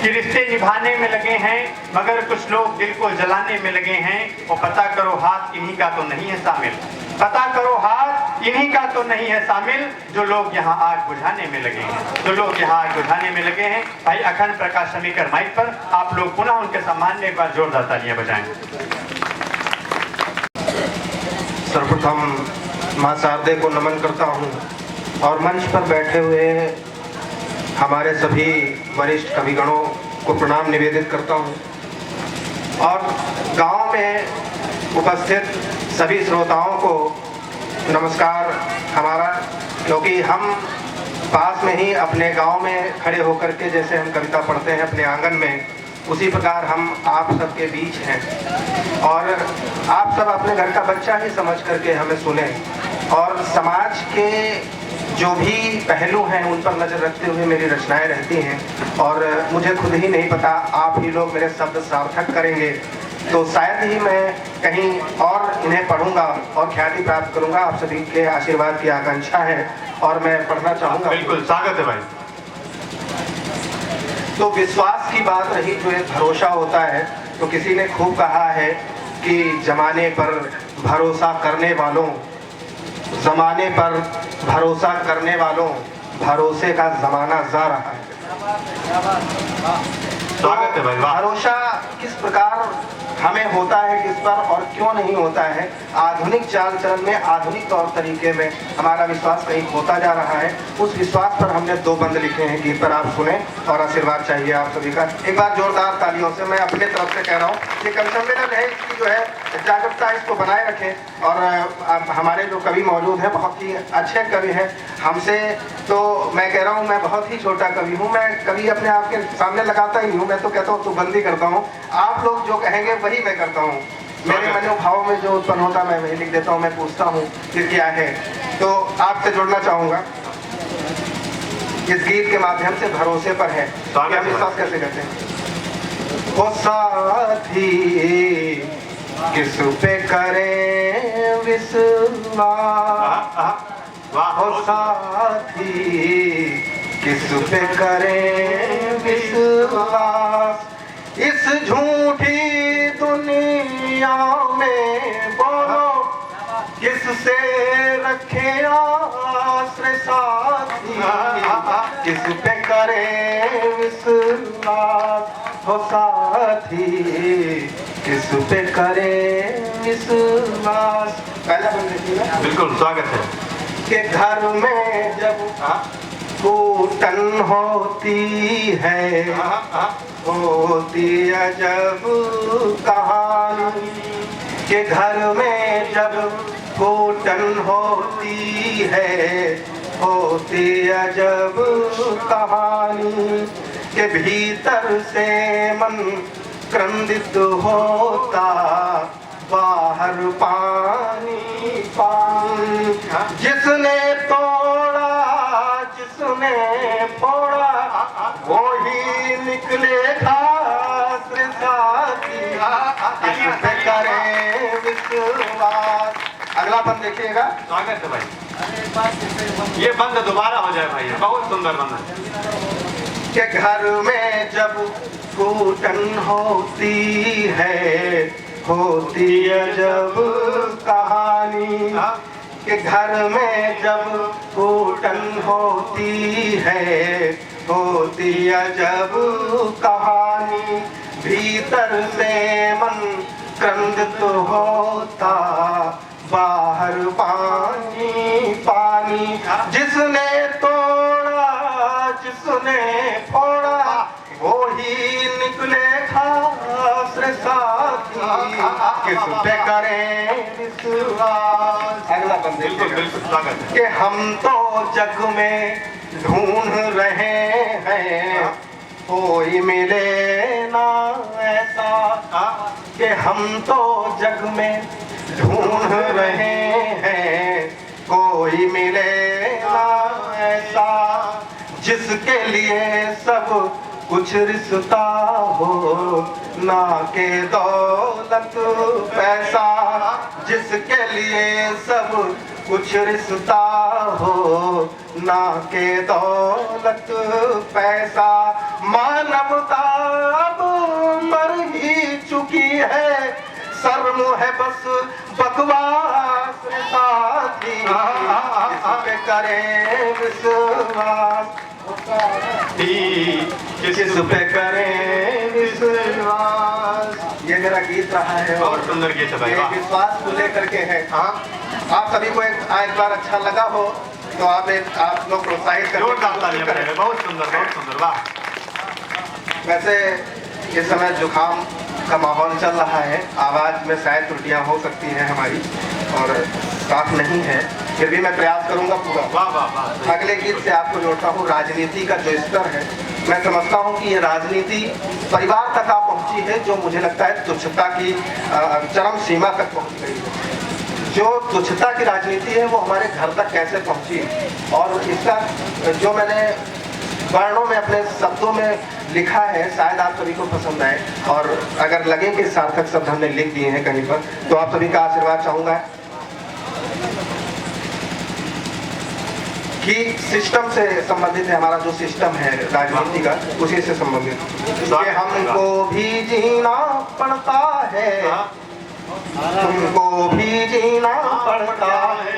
कि रिश्ते निभाने में लगे हैं मगर कुछ लोग दिल को जलाने में लगे हैं। और पता करो हाथ इन्हीं का तो नहीं है शामिल, पता करो हाथ इन्हीं का तो नहीं है शामिल, जो लोग यहाँ आग बुझाने में लगे हैं, जो लोग यहाँ आग बुझाने में लगे हैं। भाई अखंड प्रकाश समीकर माइक पर, आप लोग पुनः उनके सम्मान में एक बार जोरदार तालियां बजाएं। सर्वप्रथम मां शारदे को नमन करता हूँ और मंच पर बैठे हुए हमारे सभी वरिष्ठ कविगणों को प्रणाम निवेदित करता हूँ और गांव में उपस्थित सभी श्रोताओं को नमस्कार हमारा, क्योंकि हम पास में ही अपने गांव में खड़े होकर के जैसे हम कविता पढ़ते हैं अपने आंगन में, उसी प्रकार हम आप सबके बीच हैं और आप सब अपने घर का बच्चा ही समझ करके हमें सुने और समाज के जो भी पहलू हैं उन पर नज़र रखते हुए मेरी रचनाएं रहती हैं और मुझे खुद ही नहीं पता, आप ही लोग मेरे शब्द सार्थक करेंगे तो शायद ही मैं कहीं और इन्हें पढ़ूंगा और ख्याति प्राप्त करूंगा। आप सभी के आशीर्वाद की आकांक्षा है और मैं पढ़ना चाहूँगा। बिल्कुल स्वागत है भाई। तो विश्वास की बात रही, जो एक भरोसा होता है, तो किसी ने खूब कहा है कि जमाने पर भरोसा करने वालों, जमाने पर भरोसा करने वालों, भरोसे का जमाना जा रहा है। स्वागत है भाई। भरोसा किस प्रकार हमें होता है, किस पर और क्यों नहीं होता है, आधुनिक चाल चलन में, आधुनिक तौर तरीके में हमारा विश्वास कहीं खोता जा रहा है। उस विश्वास पर हमने 2 बंद लिखे हैं, गीत पर आप सुने और आशीर्वाद चाहिए आप सभी का। एक बार जोरदार तालियों से मैं अपने तरफ से कह रहा हूँ कि कवि सम्मेलन है, इसकी जो है जागरूकता इसको बनाए रखें और हमारे जो कवि मौजूद हैं बहुत ही अच्छे कवि हैं हमसे, तो मैं कह रहा हूँ मैं बहुत ही छोटा कवि हूँ, मैं कवि अपने आप के सामने लगाता ही नहीं हूँ, मैं तो कहता हूँ तो बंदी करता हूँ, आप लोग जो कहेंगे वही मैं करता हूँ। मेरे मनोभाव में जो उत्पन्न होता मैं वही लिख देता हूँ, मैं पूछता हूँ कि क्या है। तो आपसे जुड़ना चाहूँगा इस गीत के माध्यम से, भरोसे पर है कि हम विश्वास कैसे करते हैं। वो साथी किस पे करें विश्वास, वो साथी किस पे करें विश्वास, इस झूठी दुनिया में बोलो किससे रखे आश्रय साथी, किस पे करें विश्वास, हो साथी किस पे करें विश्वास। पहला बंद देखिएगा। बिल्कुल स्वागत है। कि घर में जब घुटन होती है, होती अजब कहानी, कि घर में जब घुटन होती है, होती अजब कहानी, के भीतर से मन क्रंदित होता, बाहर पानी पानी, जिसने तोड़ा जिसने फोड़ा वो ही निकलेगा साथी, इस पे करें विश्वास। अगला बंद देखिएगा। स्वागत है भाई। ये बंद दोबारा हो जाए भाई, बहुत सुंदर बंद है। कि घर में जब घुटन होती है, होती अजब कहानी, कि घर में जब घुटन होती है, होती अजब कहानी, भीतर से मन क्रंदित होता, बाहर पानी पानी, जिसने तोड़ा जिसने फोड़ा वो ही निकले खासरे साथी, किस पे करें विश्वास। अगला बंद देखिएगा। कि हम तो जग में ढूंढ रहे हैं, कोई मिले ना ऐसा, कि हम तो जग में ढूंढ रहे हैं, कोई मिले ना ऐसा, जिसके लिए सब कुछ रिश्ता हो, ना के दौलत पैसा, जिसके लिए सब कुछ रिश्ता हो, ना के दौलत पैसा, मानवता है बस बकवास साथी, किस पे करें विश्वास, किस पे करें विश्वास। ये मेरा गीत रहा है और बहुत सुंदर गीत है भाई, ये वाह। विश्वास को लेकर के है। हाँ, आप सभी को एक बार अच्छा लगा हो तो आप लोग प्रोत्साहित करें। जोरदार तालियां बजाएं। बहुत सुंदर, वाह। वैसे इस समय जुकाम का माहौल चल रहा है, आवाज में शायद त्रुटियां हो सकती हैं हमारी और साफ नहीं है, फिर भी मैं प्रयास करूंगा पूरा। वाह वाह वाह। अगले गीत से आपको जोड़ता हूँ। राजनीति का जो स्तर है, मैं समझता हूँ कि ये राजनीति परिवार तक आ पहुंची है, जो मुझे लगता है तुच्छता की चरम सीमा तक पहुंच गई है। जो तुच्छता की राजनीति है वो हमारे घर तक कैसे पहुंची, और इसका जो मैंने वर्णों में अपने शब्दों में लिखा है शायद आप सभी को पसंद आए, और अगर लगे कि सार्थक शब्द हमने लिख दिए हैं कहीं पर तो आप सभी का आशीर्वाद चाहूंगा कि सिस्टम से संबंधित है। हमारा जो सिस्टम है राजनीति का, उसी से संबंधित कि हमको भी जीना पड़ता है, तुमको भी जीना पड़ता है,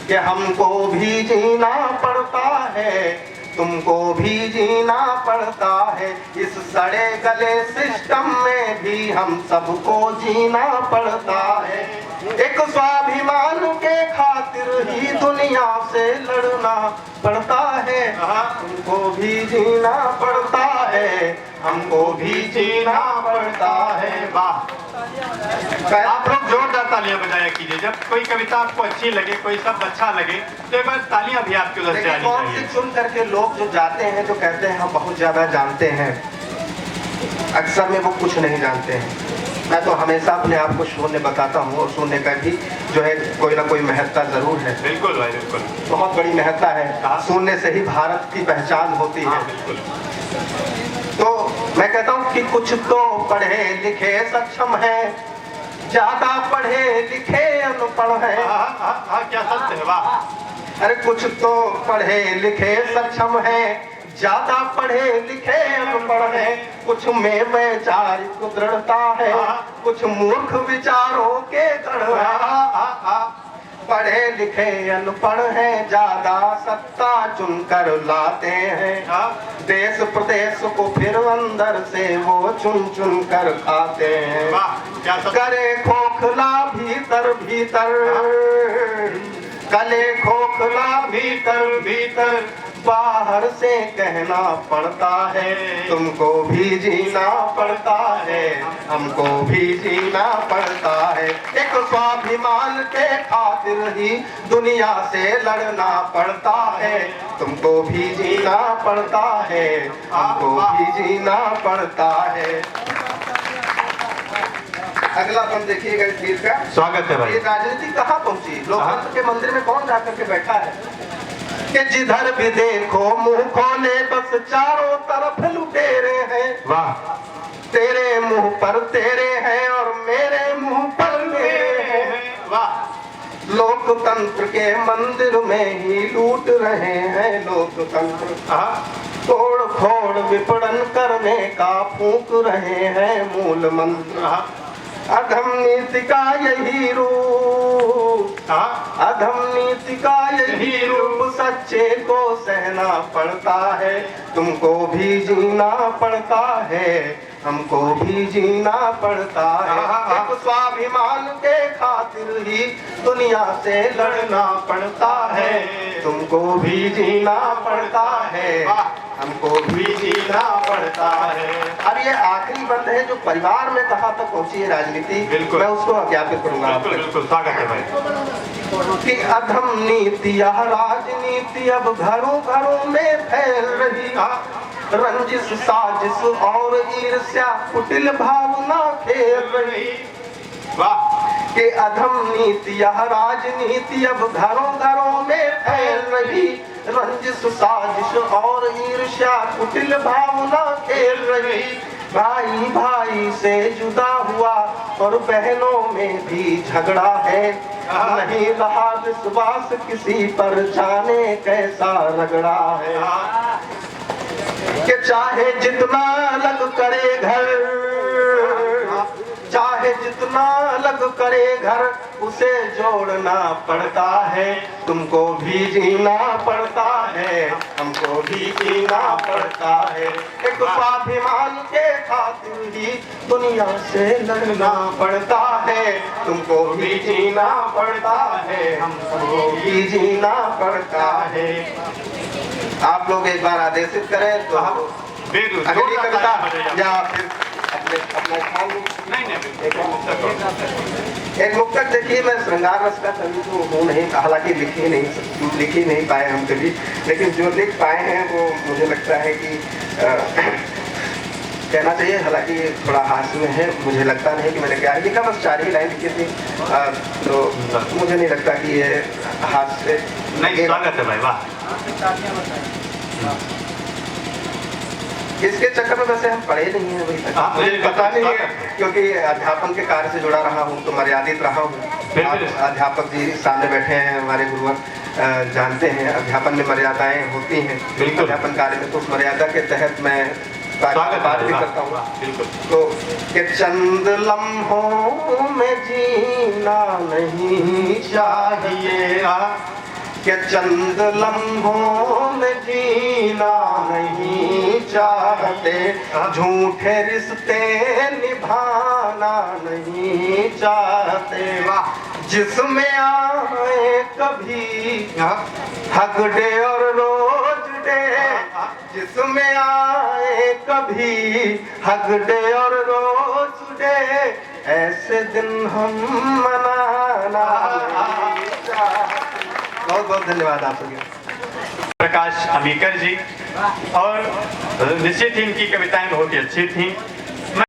कि हमको भी जीना पड़ता है, तुमको भी जीना पड़ता है। इस सड़े गले सिस्टम में भी हम सबको जीना पड़ता है। एक स्वाभिमान के खातिर ही दुनिया से लड़ना पड़ता है। तुमको भी जीना पड़ता है, हमको भी जीना पड़ता है। वाह। आप लोग जोरदार तालियां बजाया कीजिए। जब कोई कविता आपको अच्छी लगे, कोई शब्द अच्छा लगे, तो एक बार तालियां भी आपकी उधर से आनी चाहिए। सुन करके लोग जो जाते हैं जो कहते हैं हम बहुत ज्यादा जानते हैं, अक्सर में वो कुछ नहीं जानते हैं। मैं तो हमेशा अपने आप को शून्य बताता हूँ, और शून्य का भी जो है कोई ना कोई महत्ता जरूर है। बिल्कुल भाई, बिल्कुल। बहुत बड़ी महत्ता है। शून्य से ही भारत की पहचान होती है। बिल्कुल। तो मैं कहता हूँ कि कुछ तो पढ़े लिखे सक्षम है, ज्यादा पढ़े लिखे अनपढ़ है। क्या सत्य है, वाह। अरे कुछ तो पढ़े लिखे सक्षम है, ज्यादा पढ़े लिखे अनपढ़ है। कुछ में वैचारिक दृढ़ता है, कुछ मूर्ख विचारों के दृढ़ है। पढ़े लिखे अनपढ़ है, ज्यादा सत्ता चुनकर लाते हैं। देश प्रदेश को फिर अंदर से वो चुन चुन कर खाते हैं। करे खोखला भीतर भीतर, गले खोखला भीतर भीतर, बाहर से कहना पड़ता है। तुमको भी जीना पड़ता है, हमको भी जीना पड़ता है। एक स्वाभिमान के खातिर ही दुनिया से लड़ना पड़ता है। तुमको भी जीना पड़ता है, हमको भी जीना पड़ता है। अगला बंद देखिएगा इस गीत का। स्वागत है भाई। ये राजनीति कहाँ पहुंची? लोकतंत्र के मंदिर में कौन जाकर के बैठा है कि जिधर भी देखो मुंह खोले बस चारों तरफ लुटेरे हैं। वाह। तेरे मुंह पर तेरे हैं और मेरे मुंह पर मेरे हैं। वाह। लोकतंत्र के मंदिर में ही लूट रहे हैं लोकतंत्र। तोड़ फोड़ विपणन करने का फूंक रहे हैं मूल मंत्र। अधम नीति का यही रूप, अधम नीति का यही रूप, सच्चे को सहना पड़ता है। तुमको भी जीना पड़ता है, हमको भी जीना पड़ता है। एक स्वाभिमान के खातिर ही दुनिया से लड़ना पड़ता है। तुमको भी जीना पड़ता है, हमको भी जीना पड़ता है। अब ये आखिरी बंद है जो परिवार में कहाँ तक पहुंची है राजनीति, मैं उसको ज्ञापित करूंगा। बिल्कुल स्वागत है भाई। कि अधम नीति यह राजनीति अब घरों घरों में फैल रही। रंजिश साजिश और ईर्ष्या कुटिल भावना खेल रही। वाह। कि अधम नीति यह राजनीति अब घरों घरों में फैल रही। रंजिश साजिश और ईर्ष्या कुटिल भावना खेल रही। भाई भाई से जुदा हुआ और बहनों में भी झगड़ा है। नहीं रहा विश्वास किसी पर, जाने कैसा रगड़ा है। कि चाहे जितना अलग करे घर, चाहे जितना अलग करे बड़े घर उसे जोड़ना पड़ता है, तुमको भी जीना पड़ता है, हमको भी जीना पड़ता है। एक स्वाभिमान के खातिर ही दुनिया से लड़ना पड़ता है, तुमको भी जीना पड़ता है, हमको भी जीना पड़ता है। आप लोग एक बार आदेशित करें तो अगली कविता या फिर अपने स्थान में एक मुक्तक। देखिए, मैं श्रृंगार रस का कवि तो हूँ नहीं, हालांकि लिख ही नहीं पाए हम कभी, लेकिन जो लिख पाए हैं वो मुझे लगता है कि कहना चाहिए। हालांकि थोड़ा हास्य में है, मुझे लगता नहीं कि मैंने क्या लिखा, बस 4 ही लाइन लिखी थी, तो मुझे नहीं लगता कि ये हास्य नहीं। स्वागत है भाई, वाह। इसके चक्कर में वैसे हम पढ़े नहीं हैं अभी तक, मुझे पता नहीं है, क्योंकि अध्यापन के कार्य से जुड़ा रहा हूँ तो मर्यादित रहा हूँ। अध्यापक जी सामने बैठे हैं, हमारे गुरुवर जानते हैं अध्यापन में मर्यादाएं होती हैं, अध्यापन कार्य में, तो उस मर्यादा के तहत मैं बात भी करता हूँ। तो कि चंद लम्हों में जीना नहीं चाहिए, कि चंद लम्हों में जीना नहीं चाहते, झूठे रिश्ते निभाना नहीं चाहते, जिसमें आए कभी हक डे और रोज डे, जिसमें आए कभी हक डे और रोज डे, ऐसे दिन हम मनाना नहीं चाहते। बहुत बहुत धन्यवाद आप सभी। प्रकाश अमीकर जी, और निश्चित ही इनकी कविताएं बहुत ही अच्छी थी।